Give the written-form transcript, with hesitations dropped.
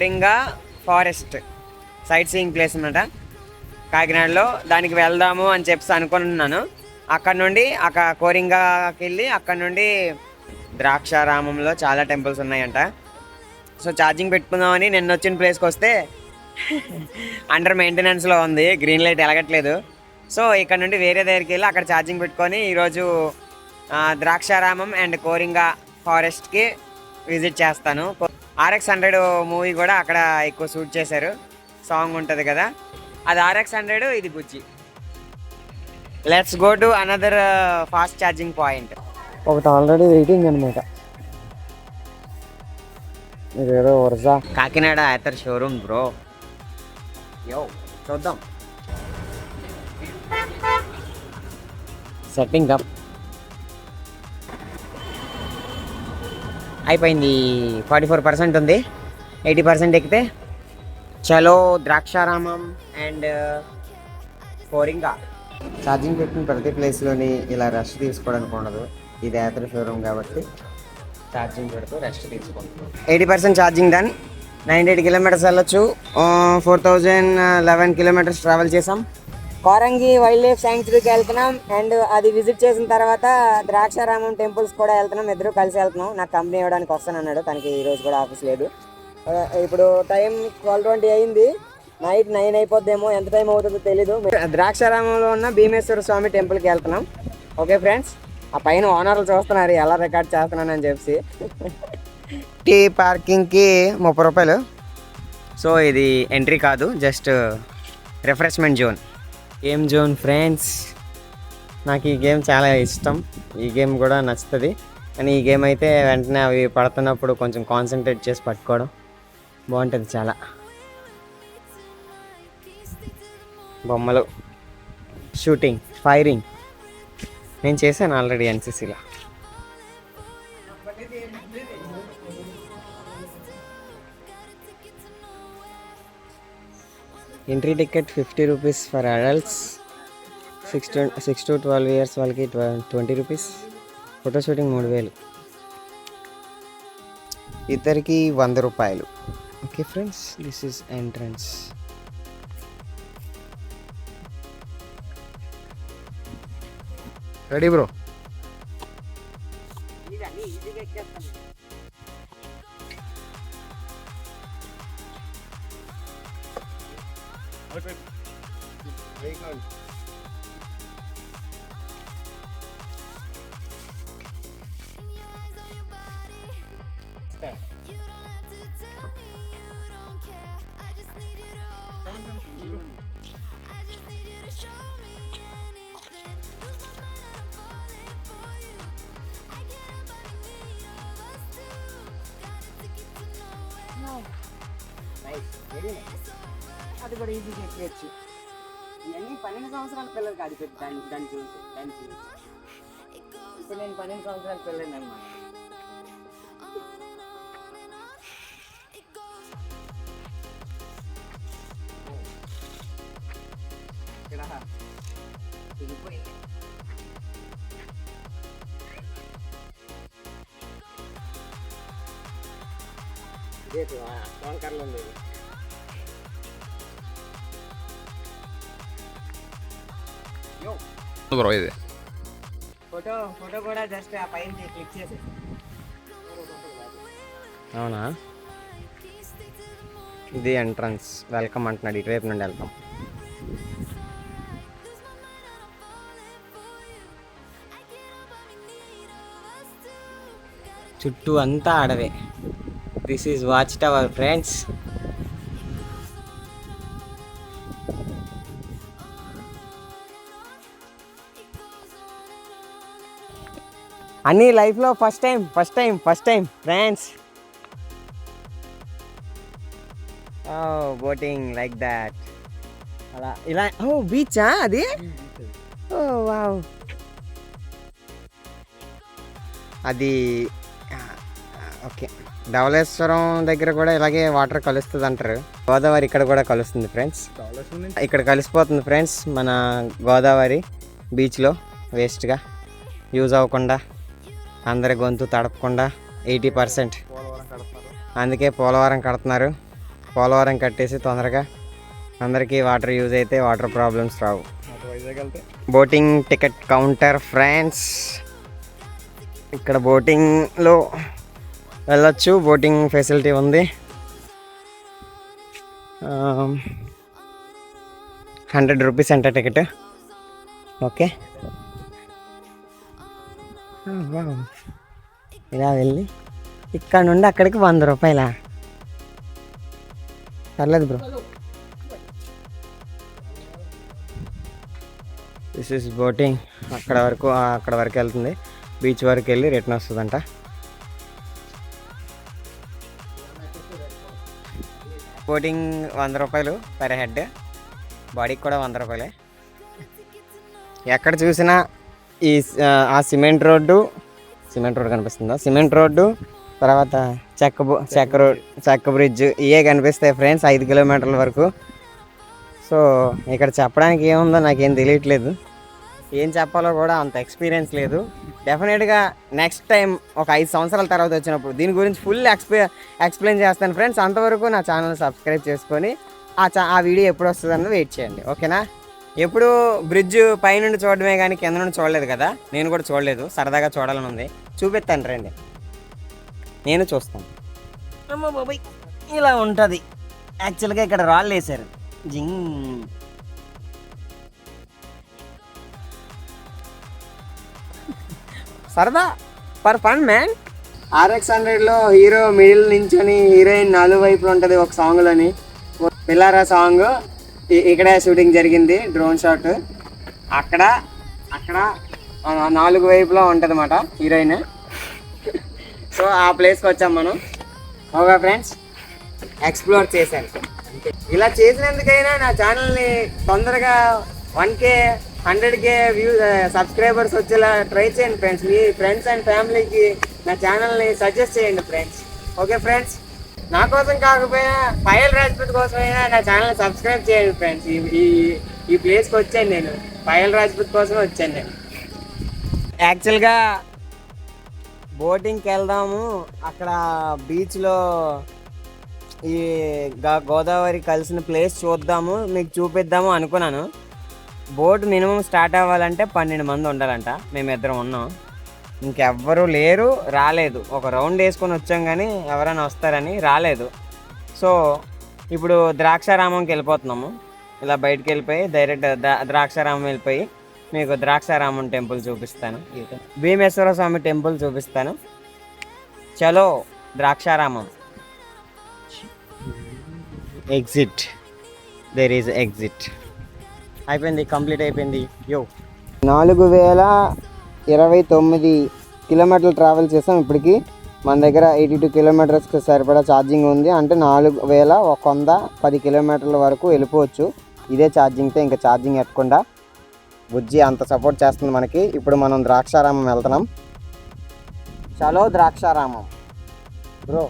Coringa forest sight seeing place అన్నమాట కాకినాడలో. దానికి వెళ్దాము అని చెప్పి అనుకుంటున్నాను. అక్కడ నుండి కోరింగాకి వెళ్ళి అక్కడ నుండి ద్రాక్షారామంలో చాలా టెంపుల్స్ ఉన్నాయంట. సో ఛార్జింగ్ పెట్టుకుందామని నిన్న వచ్చిన ప్లేస్కి వస్తే అండర్ మెయింటెనెన్స్లో ఉంది, గ్రీన్ లైట్ వెలగట్లేదు. సో ఇక్కడ నుండి వేరే దగ్గరికి వెళ్ళి అక్కడ ఛార్జింగ్ పెట్టుకొని ఈరోజు ద్రాక్షారామం అండ్ కోరింగా ఫారెస్ట్కి విజిట్ చేస్తాను. RX-100 మూవీ కూడా అక్కడ ఎక్కువ షూట్ చేశారు, సాంగ్ ఉంటుంది కదా, అది RX-100, ఇది గుచ్చి. Let's go to another fast charging point. ఒకటి ఆల్రెడీ వెయిటింగ్ అనమాట. ఇదేదో వరుస కాకినాడ ఐథర్ షోరూమ్ బ్రో. యో చూద్దాం. సెట్టింగ్ అప్ అయిపోయింది. 44% ఉంది, 80% ఎక్కితే చలో ద్రాక్షారామం అండ్ కోరింగా. ఛార్జింగ్ పెట్టిన ప్రతి ప్లేస్లోని ఇలా రెస్ట్ తీసుకోవడానికి ఉండదు. ఇది యాత్ర షోరూమ్ కాబట్టి ఛార్జింగ్ పెడుతూ రెస్ట్ తీసుకుంటాం. 80% ఛార్జింగ్ డన్. 98 కిలోమీటర్స్ వెళ్ళొచ్చు. 4011 కిలోమీటర్స్ ట్రావెల్ చేసాం. కోరంగి వైల్డ్ లైఫ్ శాంక్చురీకి వెళ్తున్నాం అండ్ అది విజిట్ చేసిన తర్వాత ద్రాక్షారామం టెంపుల్స్ కూడా వెళ్తున్నాం. ఇద్దరు కలిసి వెళ్తున్నాం. నాకు కంపెనీ ఇవ్వడానికి వస్తానన్నాడు, తనకి ఈరోజు కూడా ఆఫీస్ లేదు. ఇప్పుడు టైం 12:20 అయింది. నైట్ 9 అయిపోద్దేమో, ఎంత టైం అవుతుందో తెలీదు. ద్రాక్షారామంలో ఉన్న భీమేశ్వర స్వామి టెంపుల్కి వెళ్తున్నాం. ఓకే ఫ్రెండ్స్, ఆ పైన ఓనర్లు చూస్తున్నారు ఎలా రికార్డ్ చేస్తున్నానని చెప్పి. టీ పార్కింగ్కి 30 రూపాయలు. సో ఇది ఎంట్రీ కాదు, just refreshment zone. Game zone friends. నాకు ఈ గేమ్ చాలా ఇష్టం, ఈ గేమ్ కూడా నచ్చుతుంది. కానీ ఈ గేమ్ అయితే వెంటనే అవి పడుతున్నప్పుడు కొంచెం కాన్సన్ట్రేట్ చేసి పట్టుకోవడం బాగుంటుంది చాలా. బొమ్మలు, షూటింగ్, ఫైరింగ్ నేను చేశాను ఆల్రెడీ NCCలో. Entry ticket 50 rupees for adults, 6 to 12 years వాళ్ళకి 20 రూపీస్. ఫోటో షూటింగ్ 3000, ఇద్దరికి 100 రూపాయలు. Okay friends, this is entrance. Ready bro? అది కూడా ఈజీగా ఎక్కేయచ్చు. ఇవన్నీ 12 సంవత్సరాల పిల్లలు కాదు. దానికి ఇప్పుడు నేను 12 సంవత్సరాల పిల్లలు అన్నమాట. ఇక్కడ తిరిగిపోయింది. ఇదే టోన్కర్లో ఉంది. బ్రో ఇది ఫోటో కూడా జస్ట్ ఆ పైన క్లిక్ చేసి. అవునా? ఇది ఎంట్రన్స్, వెల్కమ్ అంటున్నాడు. ఇటువైపు నుండి వెళ్తాం. చుట్టూ అంతా అడవే. This is watch tower friends. అన్నీ లైఫ్లో first time friends. Boating like that. అలా ఇలా. బీచా అది? వావ్. అది ఓకే. ధవళేశ్వరం దగ్గర కూడా ఇలాగే వాటర్ కలుస్తుంది అంటారు. గోదావరి ఇక్కడ కూడా కలుస్తుంది ఫ్రెండ్స్. ఇక్కడ కలిసిపోతుంది ఫ్రెండ్స్ మన గోదావరి బీచ్లో. వేస్ట్గా యూజ్ అవ్వకుండా, అందరి గొంతు తడపకుండా 80%. అందుకే పోలవరం కడుతున్నారు. పోలవరం కట్టేసి తొందరగా అందరికీ వాటర్ యూజ్ అయితే వాటర్ ప్రాబ్లమ్స్ రావు. బోటింగ్ టికెట్ కౌంటర్ ఫ్రెండ్స్, ఇక్కడ బోటింగ్లో వెళ్ళొచ్చు, బోటింగ్ ఫెసిలిటీ ఉంది. 100 రూపీస్ అంట టికెట్. ఓకే, ఇలా వెళ్ళి ఇక్కడ నుండి అక్కడికి 100 రూపాయల. పర్లేదు బ్రో. This is boating. అక్కడ వరకు వెళ్తుంది, బీచ్ వరకు వెళ్ళి రిటర్న్ వస్తుందంట. బోటింగ్ 100 రూపాయలు పర్ హెడ్, బాడీకి కూడా 100 రూపాయలే. ఎక్కడ చూసినా ఈ ఆ సిమెంట్ రోడ్డు కనిపిస్తుందా, సిమెంట్ రోడ్డు తర్వాత చెక్క బ్రిడ్జ్ ఇవే కనిపిస్తాయి ఫ్రెండ్స్ 5 కిలోమీటర్ల వరకు. సో ఇక్కడ చెప్పడానికి ఏముందో నాకేం తెలియట్లేదు, ఏం చెప్పాలో కూడా అంత ఎక్స్పీరియన్స్ లేదు. డెఫినెట్గా నెక్స్ట్ టైం ఒక 5 సంవత్సరాల తర్వాత వచ్చినప్పుడు దీని గురించి ఫుల్ ఎక్స్ప్లెయిన్ చేస్తాను ఫ్రెండ్స్. అంతవరకు నా ఛానల్ సబ్స్క్రైబ్ చేసుకొని ఆ వీడియో ఎప్పుడు వస్తుందని వెయిట్ చేయండి, ఓకేనా? ఎప్పుడు బ్రిడ్జ్ పైనుండి చూడడమే కానీ కింద నుండి చూడలేదు కదా, నేను కూడా చూడలేదు, సరదాగా చూడాలని ఉంది. చూపిస్తాను రండి, నేను చూస్తాను. అమ్మ బాబాయ్, ఇలా ఉంటుంది. యాక్చువల్గా ఇక్కడ రాళ్ళు వేసారు, జింగ్. సరదా ఫర్ ఫన్ మ్యాన్. RX100లో హీరో మిడిల్ నించొని హీరోయిన్ 4 వైపులు ఉంటుంది ఒక సాంగ్లోని. పిల్లారా సాంగ్ ఇక్కడే షూటింగ్ జరిగింది, డ్రోన్ షాట్. అక్కడ 4 వైపులో ఉంటుంది అన్నమాట హీరోయిన్. సో ఆ ప్లేస్కి వచ్చాం మనం. ఓకే ఫ్రెండ్స్, ఎక్స్ప్లోర్ చేశాను. ఇలా చేసినందుకైనా నా ఛానల్ని తొందరగా 1K 100K సబ్స్క్రైబర్స్ వచ్చేలా ట్రై చేయండి ఫ్రెండ్స్. మీ ఫ్రెండ్స్ అండ్ ఫ్యామిలీకి నా ఛానల్ని సజెస్ట్ చేయండి ఫ్రెండ్స్. ఓకే ఫ్రెండ్స్, నా కోసం కాకపోయినా పాయల్ రాజ్పూత్ కోసమైనా నా ఛానల్ని సబ్స్క్రైబ్ చేయండి ఫ్రెండ్స్. ఈ ప్లేస్కి వచ్చాను నేను, పాయల్ రాజ్పూత్ కోసమే వచ్చాను నేను. యాక్చువల్గా బోటింగ్కి వెళ్దాము, అక్కడ బీచ్లో ఈ గోదావరి కలిసిన ప్లేస్ చూద్దాము, మీకు చూపిద్దాము అనుకున్నాను. బోట్ మినిమం స్టార్ట్ అవ్వాలంటే 12 మంది ఉండాలంట. మేమిద్దరం ఉన్నాం, ఇంకెవ్వరూ లేరు, రాలేదు. ఒక రౌండ్ వేసుకొని వచ్చాం కానీ ఎవరైనా వస్తారని రాలేదు. సో ఇప్పుడు ద్రాక్షారామంకి వెళ్ళిపోతున్నాము. ఇలా బయటికి వెళ్ళిపోయి డైరెక్ట్ ద్రాక్షారామం వెళ్ళిపోయి మీకు ద్రాక్షారామం టెంపుల్ చూపిస్తాను, భీమేశ్వర స్వామి టెంపుల్ చూపిస్తాను. చలో Draksharamam. Exit, there is exit. అయిపోయింది, కంప్లీట్ అయిపోయింది. 4029 కిలోమీటర్లు ట్రావెల్ చేసాం ఇప్పటికి. మన దగ్గర 82 కిలోమీటర్స్కి సరిపడా ఛార్జింగ్ ఉంది. అంటే 4110 కిలోమీటర్ల వరకు వెళ్ళిపోవచ్చు ఇదే ఛార్జింగ్తో. ఇంకా ఛార్జింగ్ ఎక్కకుండా బుజ్జి అంత సపోర్ట్ చేస్తుంది మనకి. ఇప్పుడు మనం ద్రాక్షారామం వెళ్తున్నాం. చలో ద్రాక్షారామం బ్రో.